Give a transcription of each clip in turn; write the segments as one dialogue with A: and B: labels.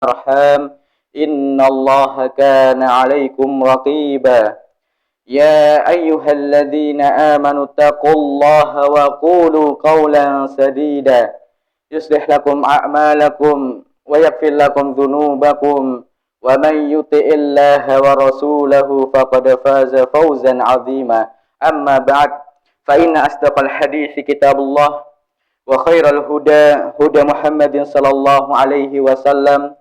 A: الأرحام إن الله كان عليكم رقيبا يا أيها الذين آمنوا اتقوا الله وقولوا قولا سديدا يصلح لكم أعمالكم ويغفر لكم ذنوبكم ومن يطع الله ورسوله فقد فاز فوزا عظيما أما بعد فإن أصدق الحديث كتاب الله وخير الهدى هدى محمد صلى الله عليه وسلم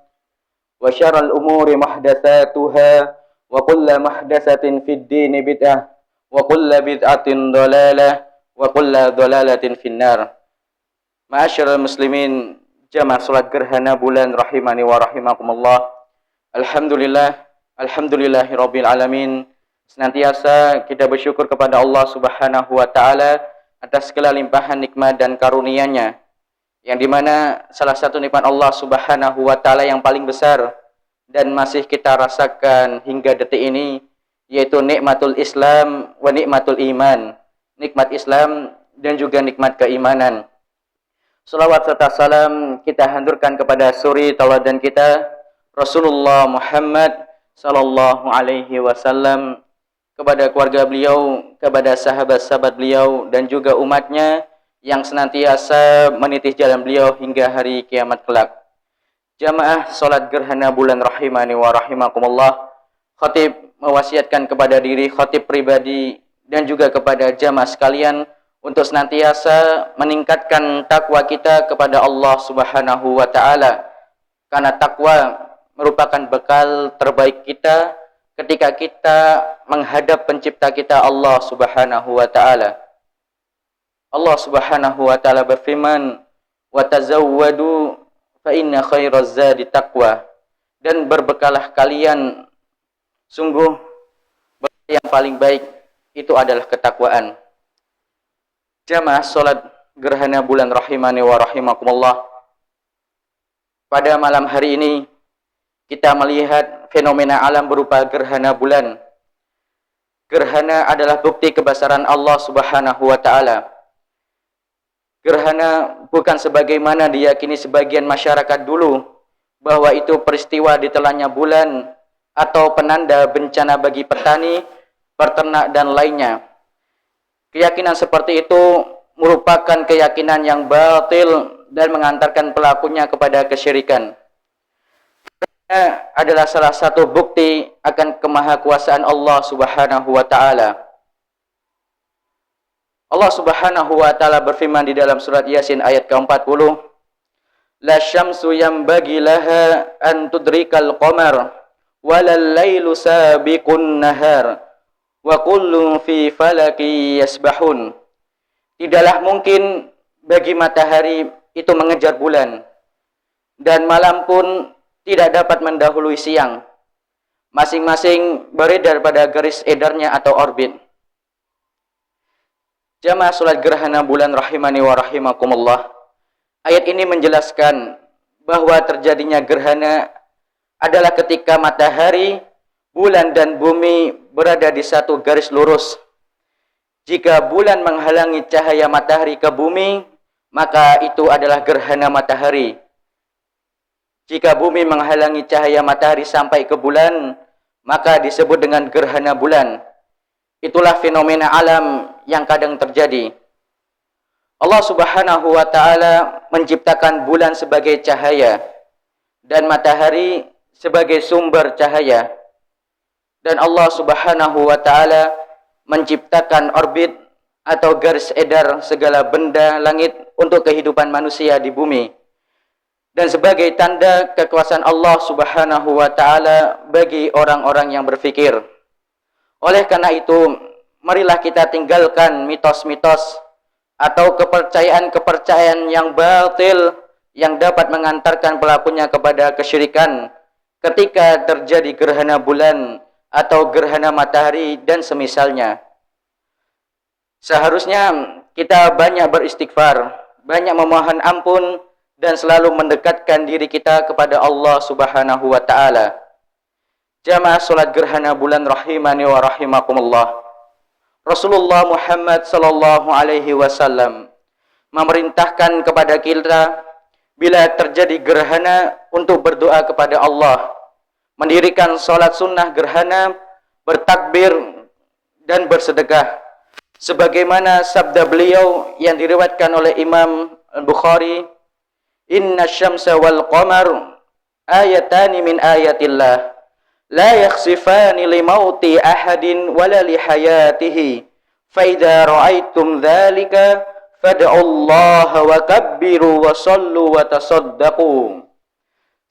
A: وشر الأمور محدثاتها وكل محدثة في الدين بدعة وكل بدعة ضلالة وكل ضلالة في النار. Ma'asyiral muslimin, jamaah salat gerhana bulan rahimani wa rahimakumullah. Alhamdulillahirabbil alamin. Senantiasa kita bersyukur kepada Allah Subhanahu wa taala atas segala limpahan nikmat dan karunia-Nya, yang dimana salah satu nikmat Allah Subhanahu wa taala yang paling besar dan masih kita rasakan hingga detik ini, yaitu nikmatul Islam wa nikmatul iman, nikmat Islam dan juga nikmat keimanan. Salawat serta salam kita haturkan kepada suri tauladan kita Rasulullah Muhammad sallallahu alaihi wasallam, kepada keluarga beliau, kepada sahabat-sahabat beliau dan juga umatnya yang senantiasa meniti jalan beliau hingga hari kiamat kelak. Jamaah salat gerhana bulan rahimani wa rahimakumullah, khatib mewasiatkan kepada diri khatib pribadi dan juga kepada jamaah sekalian untuk senantiasa meningkatkan takwa kita kepada Allah Subhanahu wa taala, karena takwa merupakan bekal terbaik kita ketika kita menghadap pencipta kita Allah Subhanahu wa taala. Allah Subhanahu wa taala berfirman, "Wa tazawwadu fa inna khairaz zadi taqwa." Dan berbekalah kalian, sungguh yang paling baik itu adalah ketakwaan. Jamaah salat gerhana bulan rahimani wa rahimakumullah, pada malam hari ini kita melihat fenomena alam berupa gerhana bulan. Gerhana adalah bukti kebesaran Allah Subhanahu wa taala. Gerhana bukan sebagaimana diyakini sebagian masyarakat dulu, bahwa itu peristiwa ditelannya bulan atau penanda bencana bagi petani, peternak dan lainnya. Keyakinan seperti itu merupakan keyakinan yang batil dan mengantarkan pelakunya kepada kesyirikan. Adalah salah satu bukti akan kemahakuasaan Allah Subhanahu wa taala. Allah Subhanahu wa taala berfirman di dalam surat Yasin ayat ke-40, "La syamsu yanbaghi laha an tudrikal qamar walal lailu sabiqun nahar wa kullun fi falaki yasbahun." Tidaklah mungkin bagi matahari itu mengejar bulan, dan malam pun tidak dapat mendahului siang. Masing-masing beredar pada garis edarnya atau orbit. Jamaah salat gerhana bulan rahimani wa rahimakumullah, ayat ini menjelaskan bahwa terjadinya gerhana adalah ketika matahari, bulan dan bumi berada di satu garis lurus. Jika bulan menghalangi cahaya matahari ke bumi, maka itu adalah gerhana matahari. Jika bumi menghalangi cahaya matahari sampai ke bulan, maka disebut dengan gerhana bulan. Itulah fenomena alam yang kadang terjadi. Allah Subhanahu wa taala menciptakan bulan sebagai cahaya dan matahari sebagai sumber cahaya. Dan Allah Subhanahu wa taala menciptakan orbit atau garis edar segala benda langit untuk kehidupan manusia di bumi, dan sebagai tanda kekuasaan Allah Subhanahu wa taala bagi orang-orang yang berfikir. Oleh karena itu, marilah kita tinggalkan mitos-mitos atau kepercayaan-kepercayaan yang batil yang dapat mengantarkan pelakunya kepada kesyirikan ketika terjadi gerhana bulan atau gerhana matahari dan semisalnya. Seharusnya kita banyak beristighfar, banyak memohon ampun dan selalu mendekatkan diri kita kepada Allah Subhanahu wa taala. Jamaah salat gerhana bulan rahimani wa rahimakumullah, Rasulullah Muhammad sallallahu alaihi wasallam memerintahkan kepada kita bila terjadi gerhana untuk berdoa kepada Allah, mendirikan sholat sunnah gerhana, bertakbir dan bersedekah. Sebagaimana sabda beliau yang diriwayatkan oleh Imam Al-Bukhari, "Inna syamsa wal qamar ayatani min ayatillah, la yakhsifani li mauti ahadin wala li hayatihi, fa idza ra'aitum dzalika fad'ullaha wa kabbiru wa sallu wa tasaddaqu."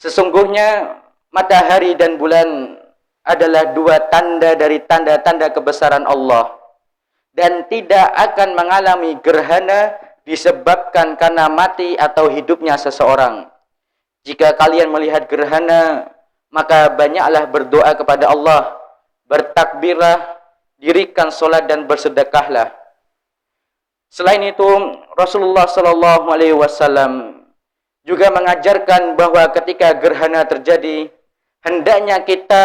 A: Sesungguhnya matahari dan bulan adalah dua tanda dari tanda-tanda kebesaran Allah, dan tidak akan mengalami gerhana disebabkan karena mati atau hidupnya seseorang. Jika kalian melihat gerhana, maka banyaklah berdoa kepada Allah, bertakbirlah, dirikan solat dan bersedekahlah. Selain itu, Rasulullah SAW juga mengajarkan bahwa ketika gerhana terjadi, hendaknya kita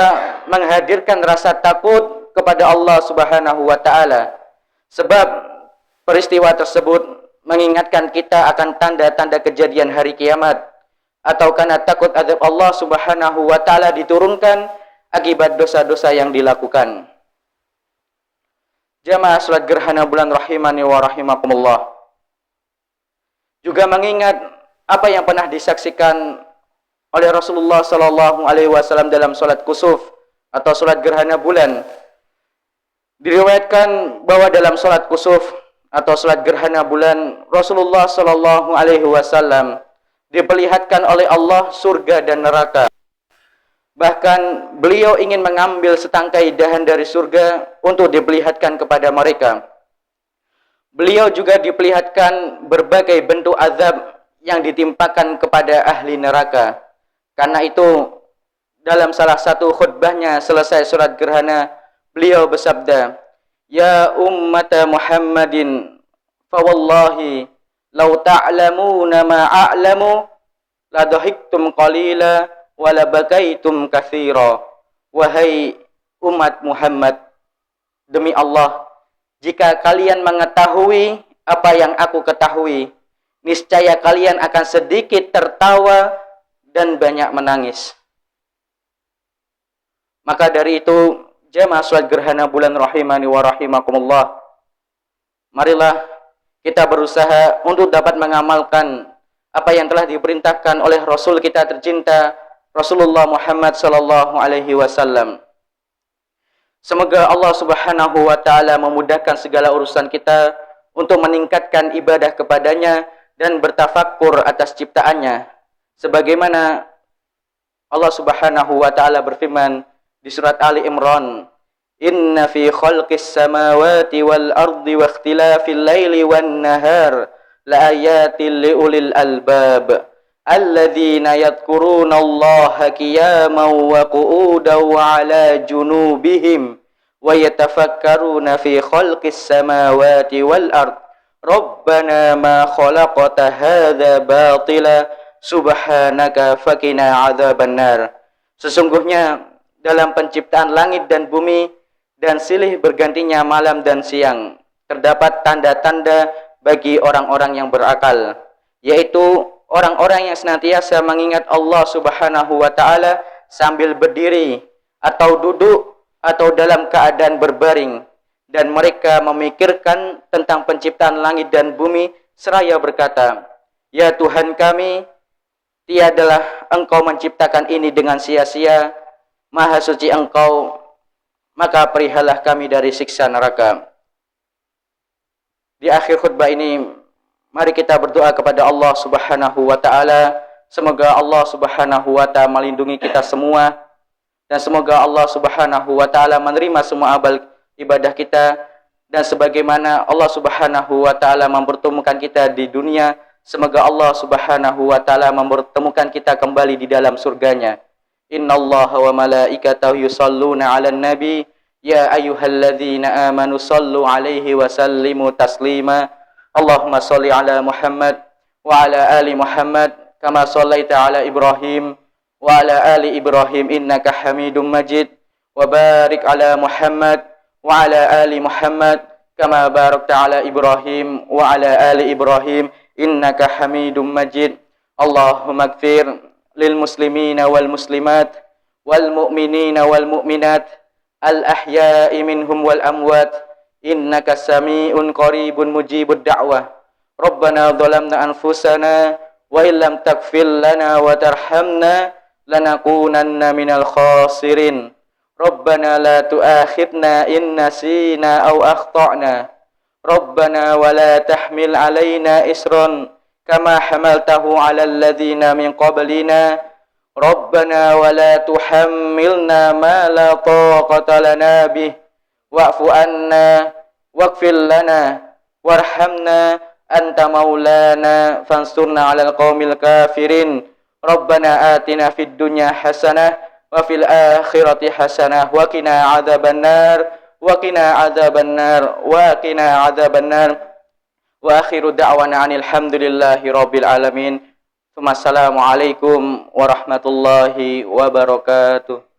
A: menghadirkan rasa takut kepada Allah Subhanahu wa taala. Sebab peristiwa tersebut mengingatkan kita akan tanda-tanda kejadian hari kiamat, atau karena takut azab Allah Subhanahu wa taala diturunkan akibat dosa-dosa yang dilakukan. Jamaah salat gerhana bulan rahimani wa rahimakumullah. Juga mengingat apa yang pernah disaksikan oleh Rasulullah SAW dalam salat kusuf atau salat gerhana bulan. Diriwayatkan bahwa dalam salat kusuf atau salat gerhana bulan, Rasulullah SAW diperlihatkan oleh Allah surga dan neraka. Bahkan beliau ingin mengambil setangkai dahan dari surga untuk diperlihatkan kepada mereka. Beliau juga diperlihatkan berbagai bentuk azab yang ditimpakan kepada ahli neraka. Karena itu, dalam salah satu khutbahnya selesai surat gerhana, beliau bersabda, "Ya ummata Muhammadin, fa wallahi law ta'lamuna ma a'lamu la dhahiktum qalila wa la bakaitum katsira." Wahai umat Muhammad, demi Allah, jika kalian mengetahui apa yang aku ketahui, niscaya kalian akan sedikit tertawa dan banyak menangis. Maka dari itu, jamaah salat gerhana bulan rahimani wa rahimakumullah, marilah kita berusaha untuk dapat mengamalkan apa yang telah diperintahkan oleh Rasul kita tercinta, Rasulullah Muhammad sallallahu alaihi wasallam. Semoga Allah Subhanahu wa taala memudahkan segala urusan kita untuk meningkatkan ibadah kepadanya dan bertafakkur atas ciptaannya. Sebagaimana Allah Subhanahu wa taala berfirman di surat Ali Imran, "Inna fi khalqis samawati wal ardi wa ikhtilafil laili wan nahar la ayatin liulil albab alladzina yadhkuruna Allaha qiyaman wa qu'udan wa 'ala junubihim wa yatafakkaruna fi khalqis samawati wal ard rabbana ma khalaqta hadza batila subhanaka faqina 'adzabannar." Sesungguhnya dalam penciptaan langit dan bumi dan silih bergantinya malam dan siang terdapat tanda-tanda bagi orang-orang yang berakal, yaitu orang-orang yang senantiasa mengingat Allah Subhanahu wa taala sambil berdiri atau duduk atau dalam keadaan berbaring, dan mereka memikirkan tentang penciptaan langit dan bumi seraya berkata, "Ya Tuhan kami, tiadalah Engkau menciptakan ini dengan sia-sia, Maha suci Engkau, maka perihalah kami dari siksa neraka." Di akhir khutbah ini, mari kita berdoa kepada Allah Subhanahu wa taala, semoga Allah Subhanahu wa taala melindungi kita semua, dan semoga Allah Subhanahu wa taala menerima semua amal ibadah kita, dan sebagaimana Allah Subhanahu wa taala mempertemukan kita di dunia, semoga Allah Subhanahu wa taala mempertemukan kita kembali di dalam surganya. Innallaha wa malaikatahu yusholluna 'alan nabi ya ayyuhalladzina amanu shallu 'alaihi wa sallimu taslima. Allahumma shalli 'ala Muhammad wa 'ala ali Muhammad kama shallaita 'ala Ibrahim wa 'ala ali Ibrahim innaka Hamidum Majid, wa barik 'ala Muhammad wa 'ala ali Muhammad kama barakta 'ala Ibrahim wa 'ala ali Ibrahim innaka Hamidum Majid. Allahumma ighfir lil muslimina wal muslimat wal mu'minina wal mu'minat al ahya'i minhum wal amwat innaka sami'un qaribun mujibud da'wah. Rabbana dhalamna anfusana wa illam taghfir lana wa tarhamna lanakunanna minal khasirin. Rabbana la tu'akhidna in nasina aw akhtana. Rabbana wa la tahmil alaina isran kama hamaltahu 'alal ladzina min qablina. Rabbana wa la tuhammilna ma la taqata lana bih wa'fu anna waghfir lana warhamna anta maulana fansurna 'alal qaumil kafirin. Rabbana atina fid dunya hasanah wa fil akhirati hasanah wa qina adzabannar wa qina adzabannar wa qina adzabannar. Wa akhiru da'wana 'anil hamdulillahi rabbil alamin. Assalamualaikum warahmatullahi wabarakatuh.